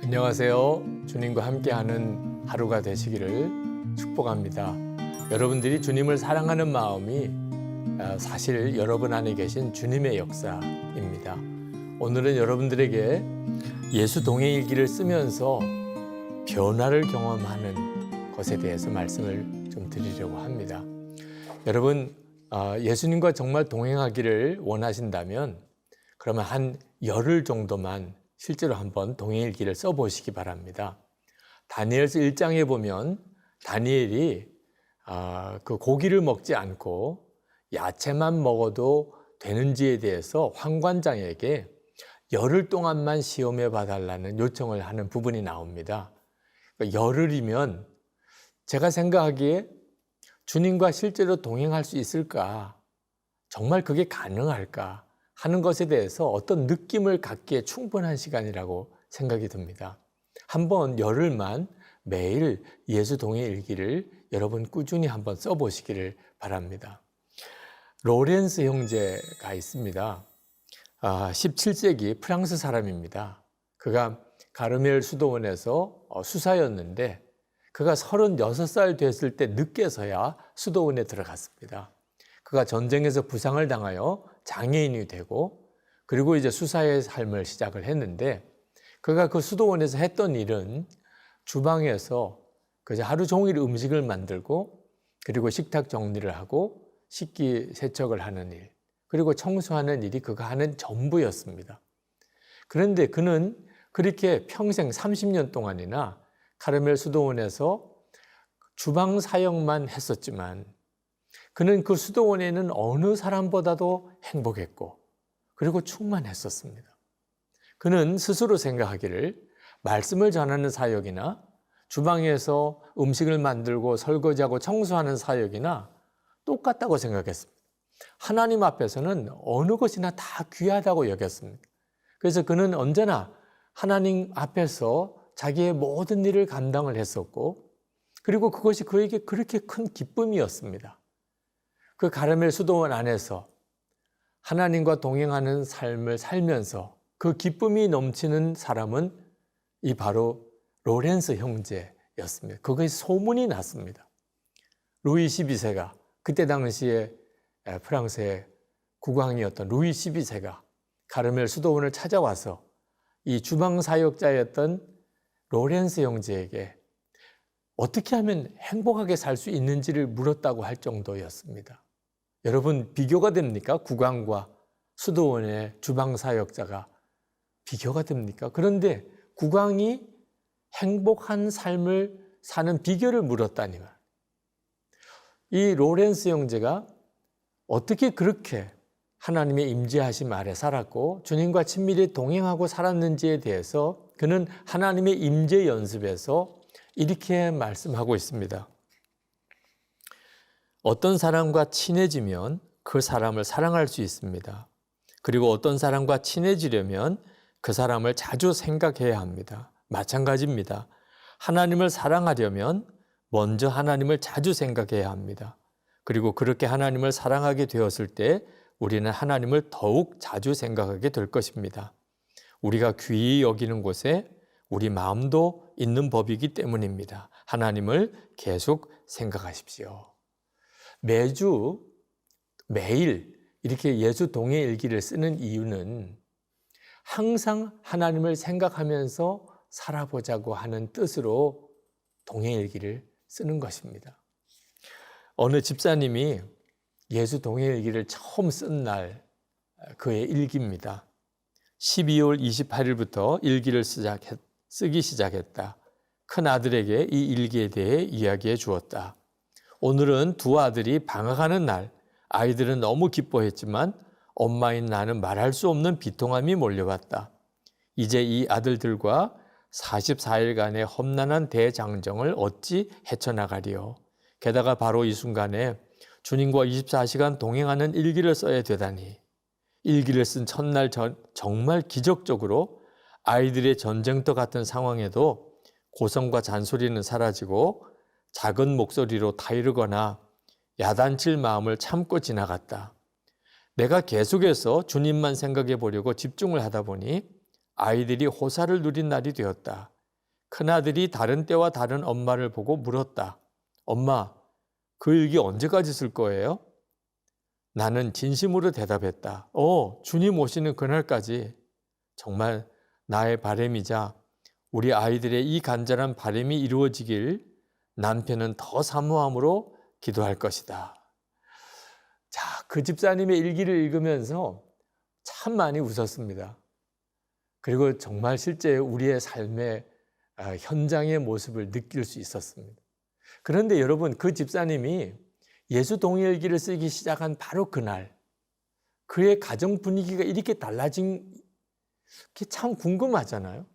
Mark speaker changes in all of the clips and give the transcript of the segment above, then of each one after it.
Speaker 1: 안녕하세요. 주님과 함께하는 하루가 되시기를 축복합니다. 여러분들이 주님을 사랑하는 마음이 사실 여러분 안에 계신 주님의 역사입니다. 오늘은 여러분들에게 예수 동행일기를 쓰면서 변화를 경험하는 것에 대해서 말씀을 좀 드리려고 합니다. 여러분, 예수님과 정말 동행하기를 원하신다면 그러면 한 열흘 정도만 실제로 한번 동행일기를 써보시기 바랍니다. 다니엘서 1장에 보면 다니엘이 그 고기를 먹지 않고 야채만 먹어도 되는지에 대해서 환관장에게 열흘 동안만 시험해 봐달라는 요청을 하는 부분이 나옵니다. 그러니까 열흘이면 제가 생각하기에 주님과 실제로 동행할 수 있을까? 정말 그게 가능할까? 하는 것에 대해서 어떤 느낌을 갖기에 충분한 시간이라고 생각이 듭니다. 한번 열흘만 매일 예수 동행 일기를 여러분 꾸준히 한번 써보시기를 바랍니다. 로렌스 형제가 있습니다. 17세기 프랑스 사람입니다. 그가 가르멜 수도원에서 수사였는데 그가 36살 됐을 때 늦게서야 수도원에 들어갔습니다. 그가 전쟁에서 부상을 당하여 장애인이 되고 그리고 이제 수사의 삶을 시작을 했는데 그가 그 수도원에서 했던 일은 주방에서 그저 하루 종일 음식을 만들고 그리고 식탁 정리를 하고 식기 세척을 하는 일 그리고 청소하는 일이 그가 하는 전부였습니다. 그런데 그는 그렇게 평생 30년 동안이나 카르멜 수도원에서 주방 사역만 했었지만 그는 그 수도원에는 어느 사람보다도 행복했고 그리고 충만했었습니다. 그는 스스로 생각하기를 말씀을 전하는 사역이나 주방에서 음식을 만들고 설거지하고 청소하는 사역이나 똑같다고 생각했습니다. 하나님 앞에서는 어느 것이나 다 귀하다고 여겼습니다. 그래서 그는 언제나 하나님 앞에서 자기의 모든 일을 감당을 했었고 그리고 그것이 그에게 그렇게 큰 기쁨이었습니다. 그 가르멜 수도원 안에서 하나님과 동행하는 삶을 살면서 그 기쁨이 넘치는 사람은 이 바로 로렌스 형제였습니다. 그것이 소문이 났습니다. 루이 12세가 그때 당시에 프랑스의 국왕이었던 루이 12세가 가르멜 수도원을 찾아와서 이 주방 사역자였던 로렌스 형제에게 어떻게 하면 행복하게 살 수 있는지를 물었다고 할 정도였습니다. 여러분, 비교가 됩니까? 국왕과 수도원의 주방 사역자가 비교가 됩니까? 그런데 국왕이 행복한 삶을 사는 비결을 물었다니 말. 이 로렌스 형제가 어떻게 그렇게 하나님의 임재하심 아래 살았고 주님과 친밀히 동행하고 살았는지에 대해서 그는 하나님의 임재 연습에서 이렇게 말씀하고 있습니다. 어떤 사람과 친해지면 그 사람을 사랑할 수 있습니다. 그리고 어떤 사람과 친해지려면 그 사람을 자주 생각해야 합니다. 마찬가지입니다. 하나님을 사랑하려면 먼저 하나님을 자주 생각해야 합니다. 그리고 그렇게 하나님을 사랑하게 되었을 때 우리는 하나님을 더욱 자주 생각하게 될 것입니다. 우리가 귀히 여기는 곳에 우리 마음도 있는 법이기 때문입니다. 하나님을 계속 생각하십시오. 매일 이렇게 예수 동행 일기를 쓰는 이유는 항상 하나님을 생각하면서 살아보자고 하는 뜻으로 동행 일기를 쓰는 것입니다. 어느 집사님이 예수 동행 일기를 처음 쓴 날 그의 일기입니다. 12월 28일부터 일기를 쓰기 시작했다. 큰 아들에게 이 일기에 대해 이야기해 주었다. 오늘은 두 아들이 방학하는 날, 아이들은 너무 기뻐했지만 엄마인 나는 말할 수 없는 비통함이 몰려왔다. 이제 이 아들들과 44일간의 험난한 대장정을 어찌 헤쳐나가리요. 게다가 바로 이 순간에 주님과 24시간 동행하는 일기를 써야 되다니. 일기를 쓴 첫날 정말 기적적으로 아이들의 전쟁터 같은 상황에도 고성과 잔소리는 사라지고 작은 목소리로 타이르거나 야단칠 마음을 참고 지나갔다. 내가 계속해서 주님만 생각해 보려고 집중을 하다 보니 아이들이 호사를 누린 날이 되었다. 큰아들이 다른 때와 다른 엄마를 보고 물었다. 엄마, 그 일기 언제까지 쓸 거예요? 나는 진심으로 대답했다. 주님 오시는 그날까지. 정말 나의 바람이자 우리 아이들의 이 간절한 바람이 이루어지길 남편은 더 사모함으로 기도할 것이다. 자, 그 집사님의 일기를 읽으면서 참 많이 웃었습니다. 그리고 정말 실제 우리의 삶의 현장의 모습을 느낄 수 있었습니다. 그런데 여러분, 그 집사님이 예수 동일기를 쓰기 시작한 바로 그날 그의 가정 분위기가 이렇게 달라진 게 참 궁금하잖아요.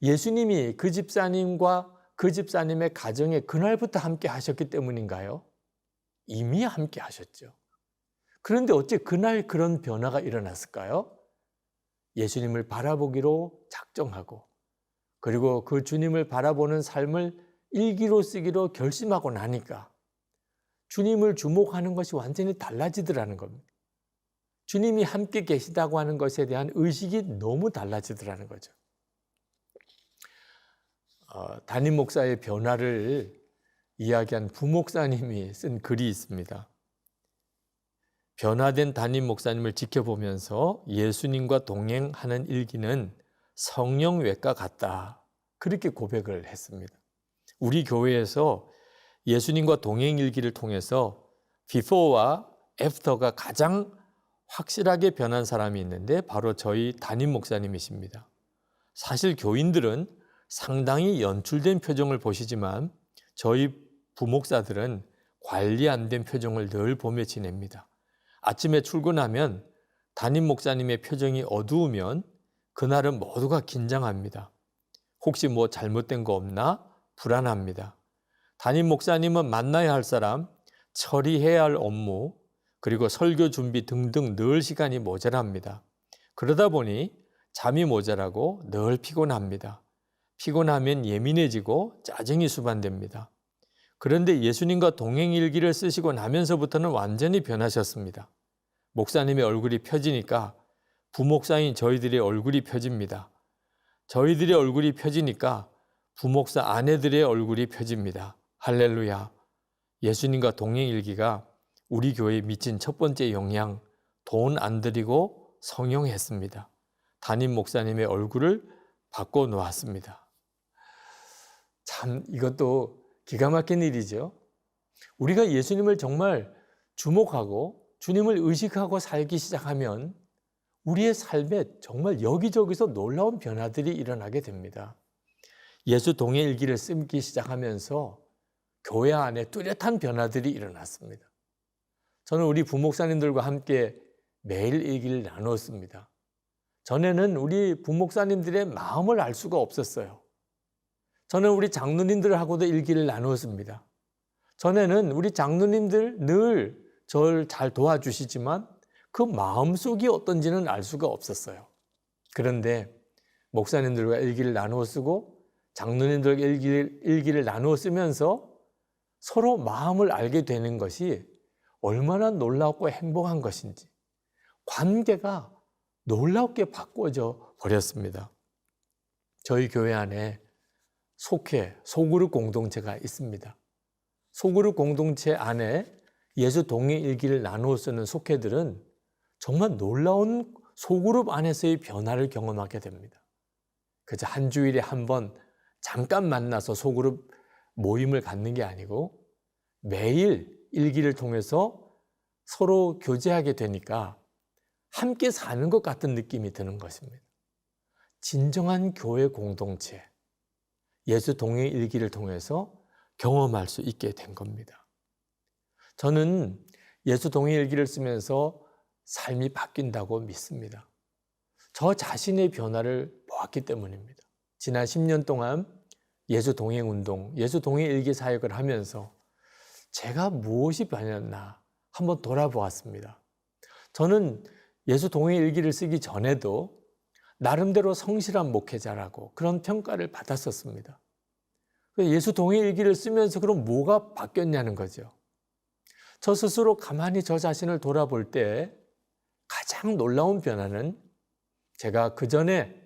Speaker 1: 예수님이 그 집사님과 그 집사님의 가정에 그날부터 함께 하셨기 때문인가요? 이미 함께 하셨죠. 그런데 어째 그날 그런 변화가 일어났을까요? 예수님을 바라보기로 작정하고 그리고 그 주님을 바라보는 삶을 일기로 쓰기로 결심하고 나니까 주님을 주목하는 것이 완전히 달라지더라는 겁니다. 주님이 함께 계시다고 하는 것에 대한 의식이 너무 달라지더라는 거죠. 담임 목사의 변화를 이야기한 부목사님이 쓴 글이 있습니다. 변화된 담임 목사님을 지켜보면서 예수님과 동행하는 일기는 성령외과 같다. 그렇게 고백을 했습니다. 우리 교회에서 예수님과 동행 일기를 통해서 before와 after가 가장 확실하게 변한 사람이 있는데 바로 저희 담임 목사님이십니다. 사실 교인들은 상당히 연출된 표정을 보시지만 저희 부목사들은 관리 안 된 표정을 늘 보며 지냅니다. 아침에 출근하면 담임 목사님의 표정이 어두우면 그날은 모두가 긴장합니다. 혹시 뭐 잘못된 거 없나? 불안합니다. 담임 목사님은 만나야 할 사람, 처리해야 할 업무, 그리고 설교 준비 등등 늘 시간이 모자랍니다. 그러다 보니 잠이 모자라고 늘 피곤합니다. 피곤하면 예민해지고 짜증이 수반됩니다. 그런데 예수님과 동행일기를 쓰시고 나면서부터는 완전히 변하셨습니다. 목사님의 얼굴이 펴지니까 부목사인 저희들의 얼굴이 펴집니다. 저희들의 얼굴이 펴지니까 부목사 아내들의 얼굴이 펴집니다. 할렐루야. 예수님과 동행일기가 우리 교회에 미친 첫 번째 영향, 돈 안 들이고 성용했습니다. 담임 목사님의 얼굴을 바꿔놓았습니다. 참 이것도 기가 막힌 일이죠. 우리가 예수님을 정말 주목하고 주님을 의식하고 살기 시작하면 우리의 삶에 정말 여기저기서 놀라운 변화들이 일어나게 됩니다. 예수 동행일기를 쓰기 시작하면서 교회 안에 뚜렷한 변화들이 일어났습니다. 저는 우리 부목사님들과 함께 매일 일기를 나누었습니다. 전에는 우리 부목사님들의 마음을 알 수가 없었어요. 저는 우리 장로님들하고도 일기를 나누었습니다. 전에는 우리 장로님들 늘 저를 잘 도와주시지만 그 마음속이 어떤지는 알 수가 없었어요. 그런데 목사님들과 일기를 나누어 쓰고 장로님들과 일기를 나누어 쓰면서 서로 마음을 알게 되는 것이 얼마나 놀랍고 행복한 것인지 관계가 놀랍게 바꿔져 버렸습니다. 저희 교회 안에 속회, 소그룹 공동체가 있습니다. 소그룹 공동체 안에 예수 동행 일기를 나누어 쓰는 속회들은 정말 놀라운 소그룹 안에서의 변화를 경험하게 됩니다. 그저 한 주일에 한 번 잠깐 만나서 소그룹 모임을 갖는 게 아니고 매일 일기를 통해서 서로 교제하게 되니까 함께 사는 것 같은 느낌이 드는 것입니다. 진정한 교회 공동체, 예수 동행 일기를 통해서 경험할 수 있게 된 겁니다. 저는 예수 동행 일기를 쓰면서 삶이 바뀐다고 믿습니다. 저 자신의 변화를 보았기 때문입니다. 지난 10년 동안 예수 동행 운동, 예수 동행 일기 사역을 하면서 제가 무엇이 변했나 한번 돌아보았습니다. 저는 예수 동행 일기를 쓰기 전에도 나름대로 성실한 목회자라고 그런 평가를 받았었습니다. 예수 동행 일기를 쓰면서 그럼 뭐가 바뀌었냐는 거죠. 저 스스로 가만히 저 자신을 돌아볼 때 가장 놀라운 변화는 제가 그전에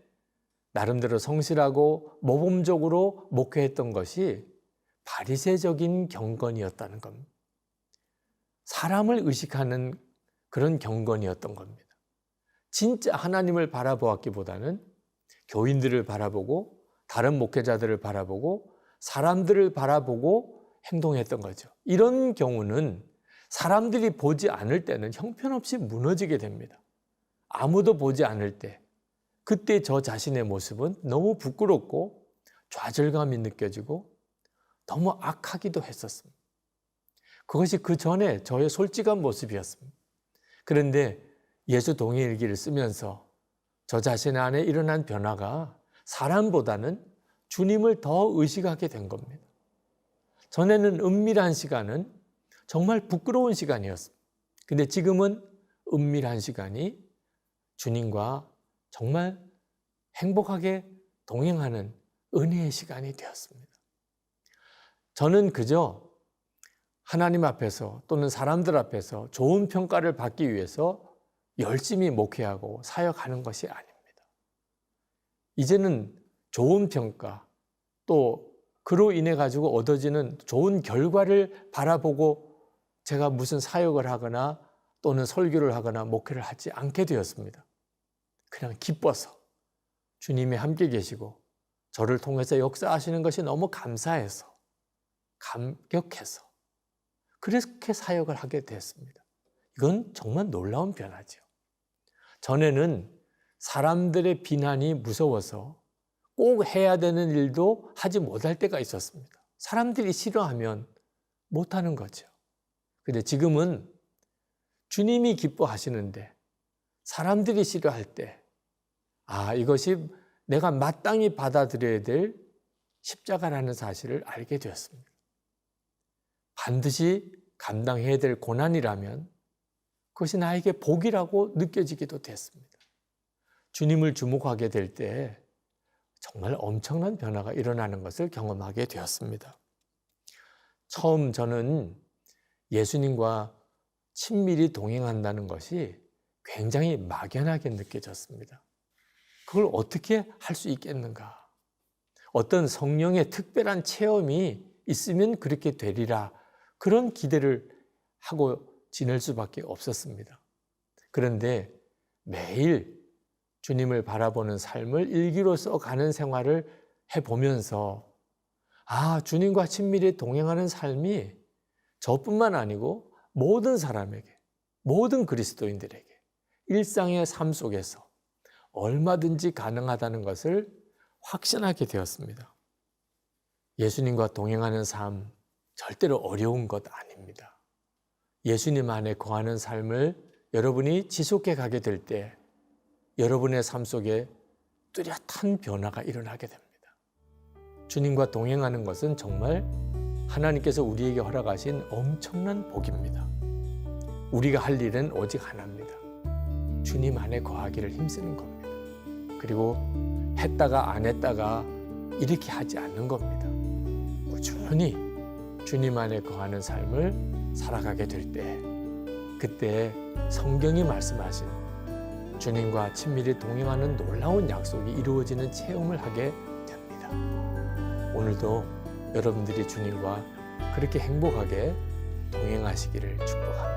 Speaker 1: 나름대로 성실하고 모범적으로 목회했던 것이 바리새적인 경건이었다는 겁니다. 사람을 의식하는 그런 경건이었던 겁니다. 진짜 하나님을 바라보았기보다는 교인들을 바라보고 다른 목회자들을 바라보고 사람들을 바라보고 행동했던 거죠. 이런 경우는 사람들이 보지 않을 때는 형편없이 무너지게 됩니다. 아무도 보지 않을 때, 그때 저 자신의 모습은 너무 부끄럽고 좌절감이 느껴지고 너무 악하기도 했었습니다. 그것이 그 전에 저의 솔직한 모습이었습니다. 그런데 예수 동행일기를 쓰면서 저 자신 안에 일어난 변화가 사람보다는 주님을 더 의식하게 된 겁니다. 전에는 은밀한 시간은 정말 부끄러운 시간이었습니다. 근데 지금은 은밀한 시간이 주님과 정말 행복하게 동행하는 은혜의 시간이 되었습니다. 저는 그저 하나님 앞에서 또는 사람들 앞에서 좋은 평가를 받기 위해서 열심히 목회하고 사역하는 것이 아닙니다. 이제는 좋은 평가 또 그로 인해 가지고 얻어지는 좋은 결과를 바라보고 제가 무슨 사역을 하거나 또는 설교를 하거나 목회를 하지 않게 되었습니다. 그냥 기뻐서 주님이 함께 계시고 저를 통해서 역사하시는 것이 너무 감사해서 감격해서 그렇게 사역을 하게 됐습니다. 이건 정말 놀라운 변화죠. 전에는 사람들의 비난이 무서워서 꼭 해야 되는 일도 하지 못할 때가 있었습니다. 사람들이 싫어하면 못하는 거죠. 근데 지금은 주님이 기뻐하시는데 사람들이 싫어할 때, 이것이 내가 마땅히 받아들여야 될 십자가라는 사실을 알게 되었습니다. 반드시 감당해야 될 고난이라면 그것이 나에게 복이라고 느껴지기도 됐습니다. 주님을 주목하게 될 때 정말 엄청난 변화가 일어나는 것을 경험하게 되었습니다. 처음 저는 예수님과 친밀히 동행한다는 것이 굉장히 막연하게 느껴졌습니다. 그걸 어떻게 할 수 있겠는가? 어떤 성령의 특별한 체험이 있으면 그렇게 되리라, 그런 기대를 하고 지낼 수밖에 없었습니다. 그런데 매일 주님을 바라보는 삶을 일기로 써가는 생활을 해보면서 주님과 친밀히 동행하는 삶이 저뿐만 아니고 모든 사람에게, 모든 그리스도인들에게 일상의 삶 속에서 얼마든지 가능하다는 것을 확신하게 되었습니다. 예수님과 동행하는 삶 절대로 어려운 것 아닙니다. 예수님 안에 거하는 삶을 여러분이 지속해 가게 될 때 여러분의 삶 속에 뚜렷한 변화가 일어나게 됩니다. 주님과 동행하는 것은 정말 하나님께서 우리에게 허락하신 엄청난 복입니다. 우리가 할 일은 오직 하나입니다. 주님 안에 거하기를 힘쓰는 겁니다. 그리고 했다가 안 했다가 이렇게 하지 않는 겁니다. 꾸준히 주님 안에 거하는 삶을 살아가게 될 때, 그때 성경이 말씀하신 주님과 친밀히 동행하는 놀라운 약속이 이루어지는 체험을 하게 됩니다. 오늘도 여러분들이 주님과 그렇게 행복하게 동행하시기를 축복합니다.